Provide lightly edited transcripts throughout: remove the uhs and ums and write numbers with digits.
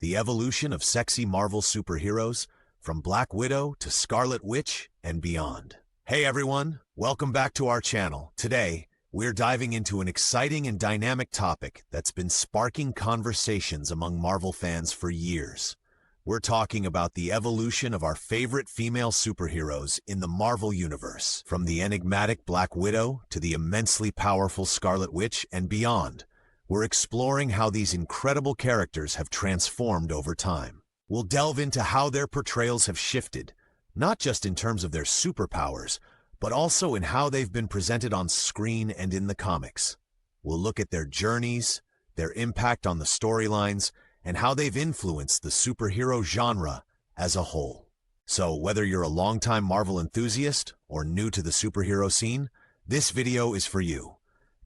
The evolution of sexy Marvel superheroes, from Black Widow to Scarlet Witch and beyond. Hey everyone, welcome back to our channel. Today, we're diving into an exciting and dynamic topic that's been sparking conversations among Marvel fans for years. We're talking about the evolution of our favorite female superheroes in the Marvel Universe, from the enigmatic Black Widow to the immensely powerful Scarlet Witch and beyond. We're exploring how these incredible characters have transformed over time. We'll delve into how their portrayals have shifted, not just in terms of their superpowers, but also in how they've been presented on screen and in the comics. We'll look at their journeys, their impact on the storylines, and how they've influenced the superhero genre as a whole. So whether you're a longtime Marvel enthusiast or new to the superhero scene, this video is for you.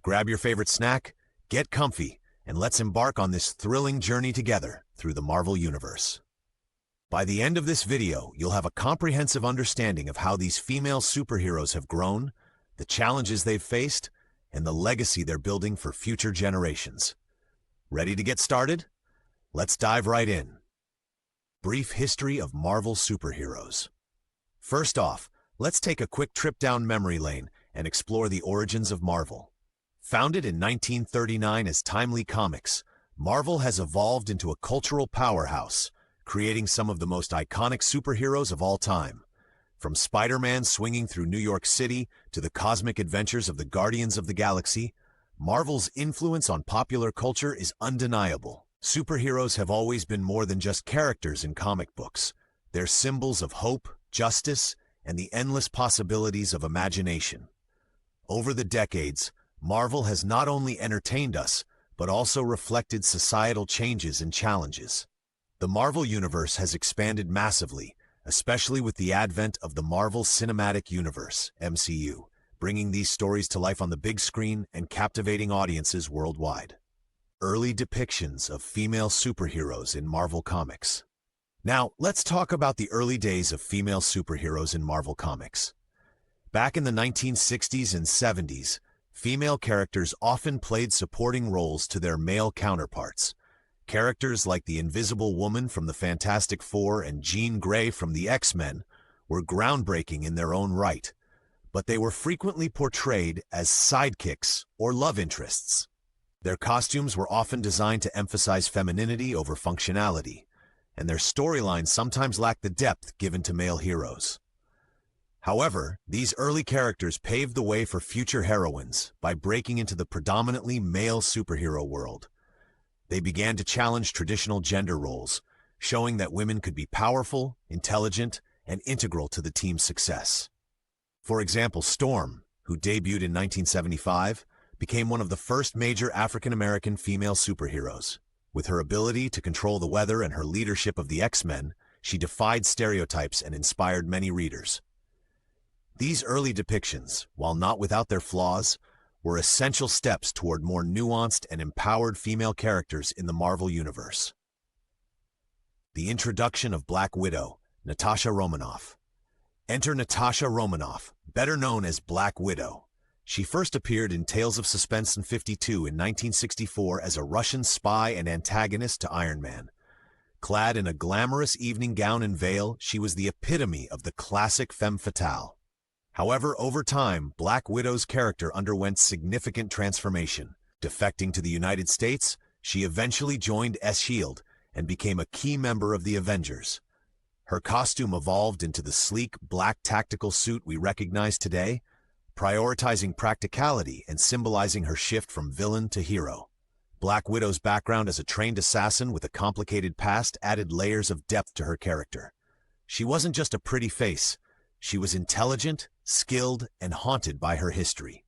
Grab your favorite snack, get comfy, and let's embark on this thrilling journey together through the Marvel Universe. By the end of this video, you'll have a comprehensive understanding of how these female superheroes have grown, the challenges they've faced, and the legacy they're building for future generations. Ready to get started? Let's dive right in. Brief history of Marvel superheroes. First off, let's take a quick trip down memory lane and explore the origins of Marvel. Founded in 1939 as Timely Comics, Marvel has evolved into a cultural powerhouse, creating some of the most iconic superheroes of all time. From Spider-Man swinging through New York City to the cosmic adventures of the Guardians of the Galaxy, Marvel's influence on popular culture is undeniable. Superheroes have always been more than just characters in comic books. They're symbols of hope, justice, and the endless possibilities of imagination. Over the decades, Marvel has not only entertained us, but also reflected societal changes and challenges. The Marvel Universe has expanded massively, especially with the advent of the Marvel Cinematic Universe, MCU, bringing these stories to life on the big screen and captivating audiences worldwide. Early depictions of female superheroes in Marvel Comics. Now, let's talk about the early days of female superheroes in Marvel Comics. Back in the 1960s and 70s, female characters often played supporting roles to their male counterparts. Characters like the Invisible Woman from the Fantastic Four and Jean Grey from the X-Men were groundbreaking in their own right, but they were frequently portrayed as sidekicks or love interests. Their costumes were often designed to emphasize femininity over functionality, and their storylines sometimes lacked the depth given to male heroes. However, these early characters paved the way for future heroines by breaking into the predominantly male superhero world. They began to challenge traditional gender roles, showing that women could be powerful, intelligent, and integral to the team's success. For example, Storm, who debuted in 1975, became one of the first major African-American female superheroes. With her ability to control the weather and her leadership of the X-Men, she defied stereotypes and inspired many readers. These early depictions, while not without their flaws, were essential steps toward more nuanced and empowered female characters in the Marvel Universe. The introduction of Black Widow, Natasha Romanoff. Enter Natasha Romanoff, better known as Black Widow. She first appeared in Tales of Suspense in 52 in 1964 as a Russian spy and antagonist to Iron Man. Clad in a glamorous evening gown and veil, she was the epitome of the classic femme fatale. However, over time, Black Widow's character underwent significant transformation. Defecting to the United States, she eventually joined S.H.I.E.L.D. and became a key member of the Avengers. Her costume evolved into the sleek, black tactical suit we recognize today, prioritizing practicality and symbolizing her shift from villain to hero. Black Widow's background as a trained assassin with a complicated past added layers of depth to her character. She wasn't just a pretty face. She was intelligent, skilled, and haunted by her history.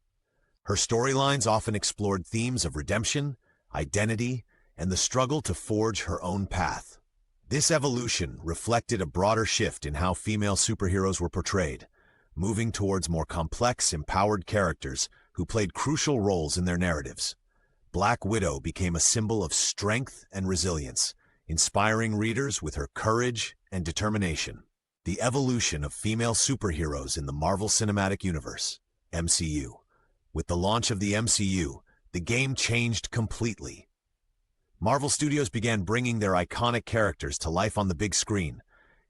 Her storylines often explored themes of redemption, identity, and the struggle to forge her own path. This evolution reflected a broader shift in how female superheroes were portrayed, moving towards more complex, empowered characters who played crucial roles in their narratives. Black Widow became a symbol of strength and resilience, inspiring readers with her courage and determination. The evolution of female superheroes in the Marvel Cinematic Universe, MCU. With the launch of the MCU, the game changed completely. Marvel Studios began bringing their iconic characters to life on the big screen,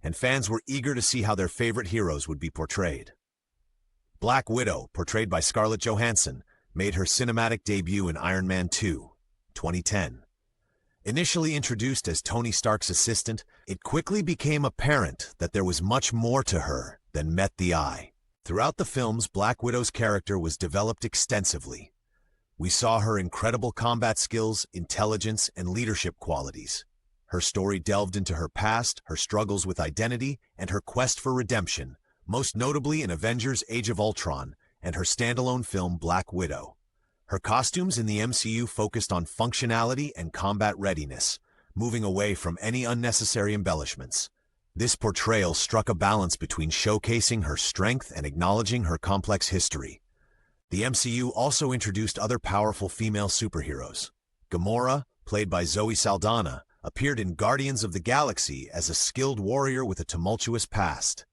and fans were eager to see how their favorite heroes would be portrayed. Black Widow, portrayed by Scarlett Johansson, made her cinematic debut in Iron Man 2, 2010. Initially introduced as Tony Stark's assistant, it quickly became apparent that there was much more to her than met the eye. Throughout the films, Black Widow's character was developed extensively. We saw her incredible combat skills, intelligence, and leadership qualities. Her story delved into her past, her struggles with identity, and her quest for redemption, most notably in Avengers: Age of Ultron and her standalone film Black Widow. Her costumes in the MCU focused on functionality and combat readiness, moving away from any unnecessary embellishments. This portrayal struck a balance between showcasing her strength and acknowledging her complex history. The MCU also introduced other powerful female superheroes. Gamora, played by Zoe Saldana, appeared in Guardians of the Galaxy as a skilled warrior with a tumultuous past.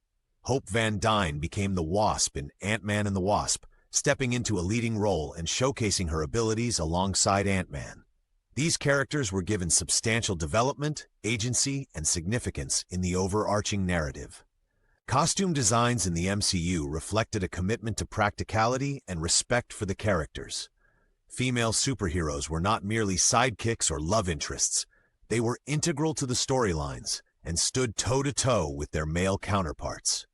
Hope Van Dyne became the Wasp in Ant-Man and the Wasp, stepping into a leading role and showcasing her abilities alongside Ant-Man. These characters were given substantial development, agency, and significance in the overarching narrative. Costume designs in the MCU reflected a commitment to practicality and respect for the characters. Female superheroes were not merely sidekicks or love interests. They were integral to the storylines and stood toe-to-toe with their male counterparts.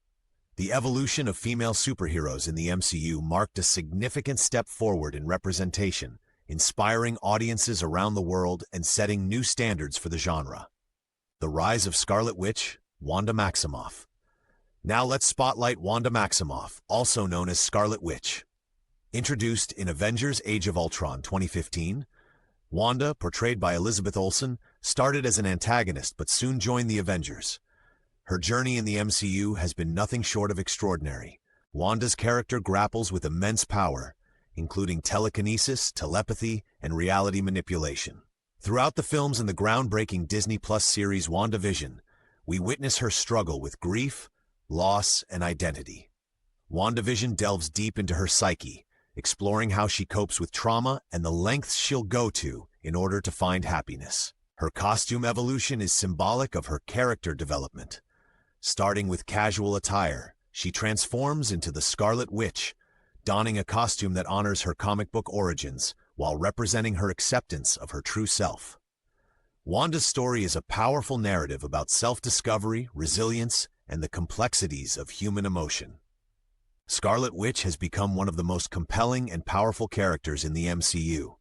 The evolution of female superheroes in the MCU marked a significant step forward in representation, inspiring audiences around the world and setting new standards for the genre. The rise of Scarlet Witch, Wanda Maximoff. Now let's spotlight Wanda Maximoff, also known as Scarlet Witch. Introduced in Avengers: Age of Ultron 2015, Wanda, portrayed by Elizabeth Olsen, started as an antagonist but soon joined the Avengers. Her journey in the MCU has been nothing short of extraordinary. Wanda's character grapples with immense power, including telekinesis, telepathy, and reality manipulation. Throughout the films and the groundbreaking Disney Plus series WandaVision, we witness her struggle with grief, loss, and identity. WandaVision delves deep into her psyche, exploring how she copes with trauma and the lengths she'll go to in order to find happiness. Her costume evolution is symbolic of her character development. Starting with casual attire, she transforms into the Scarlet Witch, donning a costume that honors her comic book origins while representing her acceptance of her true self. Wanda's story is a powerful narrative about self-discovery, resilience, and the complexities of human emotion. Scarlet Witch has become one of the most compelling and powerful characters in the MCU.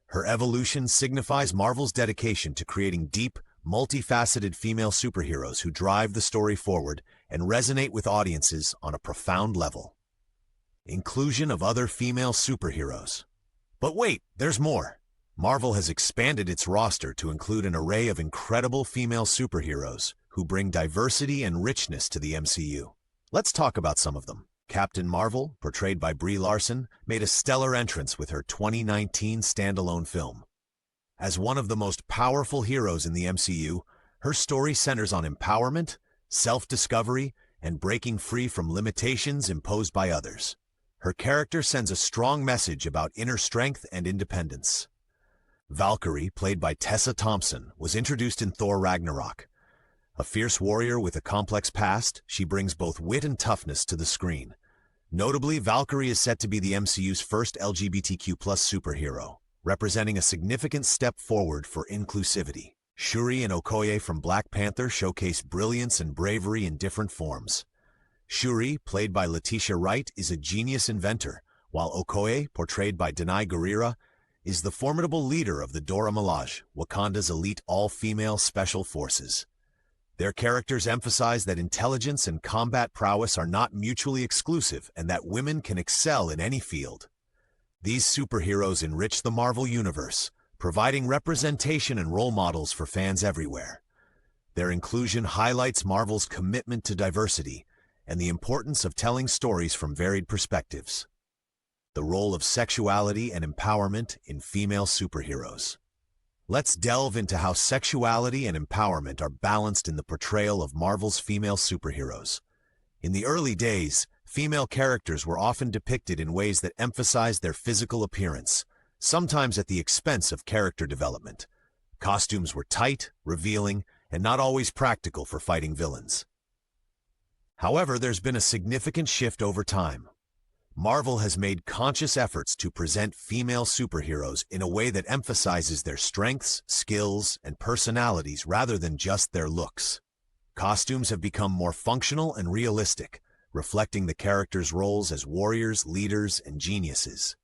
Her evolution signifies Marvel's dedication to creating deep, multifaceted female superheroes who drive the story forward and resonate with audiences on a profound level. Inclusion of other female superheroes. But wait, there's more. Marvel has expanded its roster to include an array of incredible female superheroes who bring diversity and richness to the MCU. Let's talk about some of them. Captain Marvel, portrayed by Brie Larson, made a stellar entrance with her 2019 standalone film. As one of the most powerful heroes in the MCU, her story centers on empowerment, self-discovery, and breaking free from limitations imposed by others. Her character sends a strong message about inner strength and independence. Valkyrie, played by Tessa Thompson, was introduced in Thor Ragnarok. A fierce warrior with a complex past, she brings both wit and toughness to the screen. Notably, Valkyrie is set to be the MCU's first LGBTQ+ superhero, representing a significant step forward for inclusivity. Shuri and Okoye from Black Panther showcase brilliance and bravery in different forms. Shuri, played by Letitia Wright, is a genius inventor, while Okoye, portrayed by Danai Gurira, is the formidable leader of the Dora Milaje, Wakanda's elite all-female special forces. Their characters emphasize that intelligence and combat prowess are not mutually exclusive and that women can excel in any field. These superheroes enrich the Marvel Universe, providing representation and role models for fans everywhere. Their inclusion highlights Marvel's commitment to diversity and the importance of telling stories from varied perspectives. The role of sexuality and empowerment in female superheroes. Let's delve into how sexuality and empowerment are balanced in the portrayal of Marvel's female superheroes. In the early days, female characters were often depicted in ways that emphasized their physical appearance, sometimes at the expense of character development. Costumes were tight, revealing, and not always practical for fighting villains. However, there's been a significant shift over time. Marvel has made conscious efforts to present female superheroes in a way that emphasizes their strengths, skills, and personalities rather than just their looks. Costumes have become more functional and realistic, reflecting the characters' roles as warriors, leaders, and geniuses.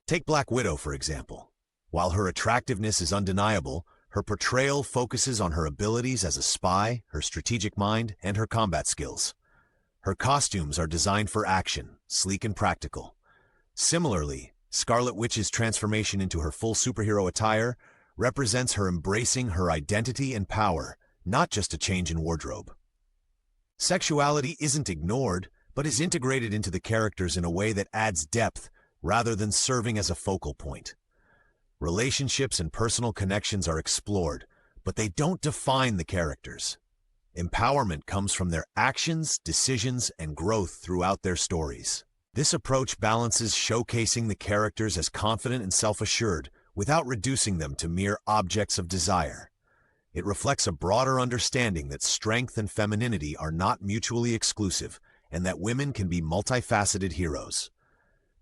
Take Black Widow, for example. While her attractiveness is undeniable, her portrayal focuses on her abilities as a spy, her strategic mind, and her combat skills. Her costumes are designed for action, sleek and practical. Similarly, Scarlet Witch's transformation into her full superhero attire represents her embracing her identity and power, not just a change in wardrobe. Sexuality isn't ignored, but is integrated into the characters in a way that adds depth rather than serving as a focal point. Relationships and personal connections are explored, but they don't define the characters. Empowerment comes from their actions, decisions, and growth throughout their stories. This approach balances showcasing the characters as confident and self-assured without reducing them to mere objects of desire. It reflects a broader understanding that strength and femininity are not mutually exclusive and that women can be multifaceted heroes.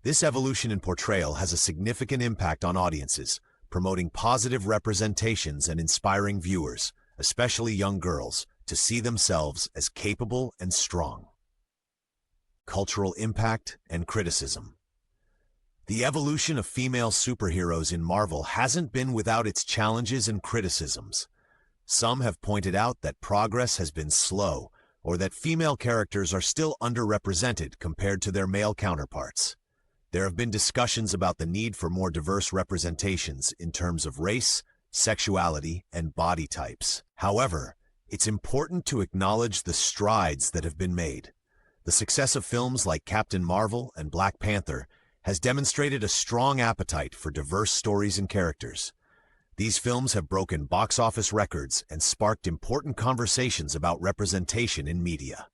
This evolution in portrayal has a significant impact on audiences, promoting positive representations and inspiring viewers, especially young girls, to see themselves as capable and strong. Cultural impact and criticism. The evolution of female superheroes in Marvel hasn't been without its challenges and criticisms. Some have pointed out that progress has been slow, or that female characters are still underrepresented compared to their male counterparts. There have been discussions about the need for more diverse representations in terms of race, sexuality, and body types. However, it's important to acknowledge the strides that have been made. The success of films like Captain Marvel and Black Panther has demonstrated a strong appetite for diverse stories and characters. These films have broken box office records and sparked important conversations about representation in media.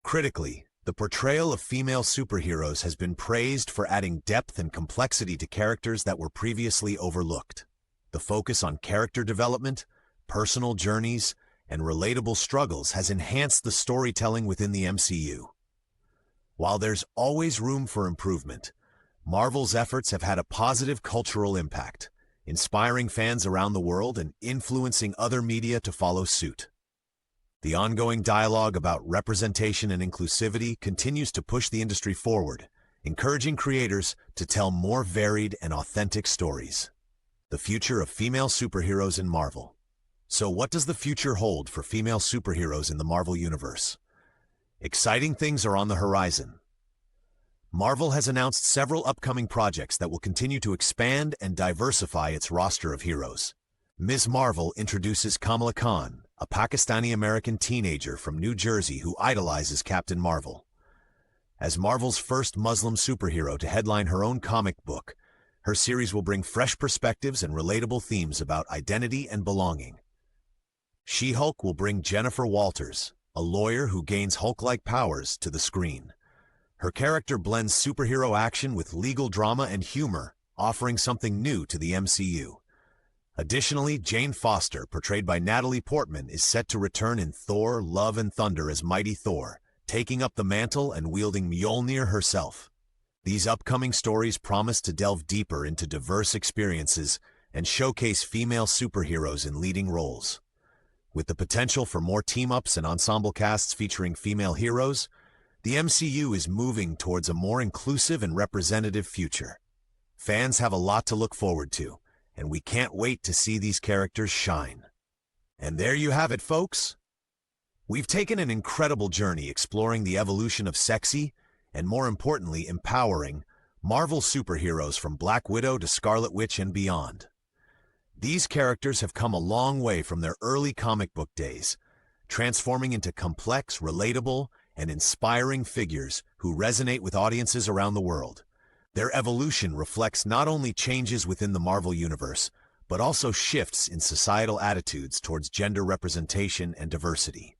Critically, the portrayal of female superheroes has been praised for adding depth and complexity to characters that were previously overlooked. The focus on character development, personal journeys, and relatable struggles has enhanced the storytelling within the MCU. While there's always room for improvement, Marvel's efforts have had a positive cultural impact, inspiring fans around the world and influencing other media to follow suit. The ongoing dialogue about representation and inclusivity continues to push the industry forward, encouraging creators to tell more varied and authentic stories. The future of female superheroes in Marvel. So what does the future hold for female superheroes in the Marvel Universe? Exciting things are on the horizon. Marvel has announced several upcoming projects that will continue to expand and diversify its roster of heroes. Ms. Marvel introduces Kamala Khan, a Pakistani-American teenager from New Jersey who idolizes Captain Marvel. As Marvel's first Muslim superhero to headline her own comic book, her series will bring fresh perspectives and relatable themes about identity and belonging. She-Hulk will bring Jennifer Walters, a lawyer who gains Hulk-like powers, to the screen. Her character blends superhero action with legal drama and humor, offering something new to the MCU. Additionally, Jane Foster, portrayed by Natalie Portman, is set to return in Thor: Love and Thunder as Mighty Thor, taking up the mantle and wielding Mjolnir herself. These upcoming stories promise to delve deeper into diverse experiences and showcase female superheroes in leading roles. With the potential for more team-ups and ensemble casts featuring female heroes, the MCU is moving towards a more inclusive and representative future. Fans have a lot to look forward to, and we can't wait to see these characters shine. And there you have it, folks. We've taken an incredible journey exploring the evolution of sexy, and more importantly, empowering, Marvel superheroes from Black Widow to Scarlet Witch and beyond. These characters have come a long way from their early comic book days, transforming into complex, relatable, and inspiring figures who resonate with audiences around the world. Their evolution reflects not only changes within the Marvel Universe, but also shifts in societal attitudes towards gender representation and diversity.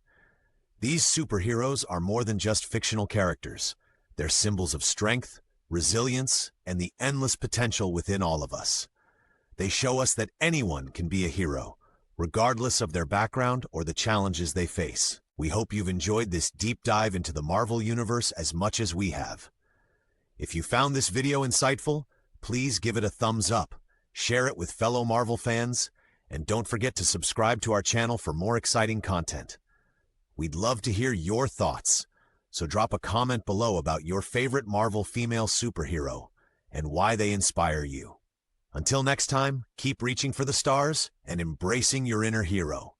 These superheroes are more than just fictional characters. They're symbols of strength, resilience, and the endless potential within all of us. They show us that anyone can be a hero, regardless of their background or the challenges they face. We hope you've enjoyed this deep dive into the Marvel Universe as much as we have. If you found this video insightful, please give it a thumbs up, share it with fellow Marvel fans, and don't forget to subscribe to our channel for more exciting content. We'd love to hear your thoughts, so drop a comment below about your favorite Marvel female superhero and why they inspire you. Until next time, keep reaching for the stars and embracing your inner hero.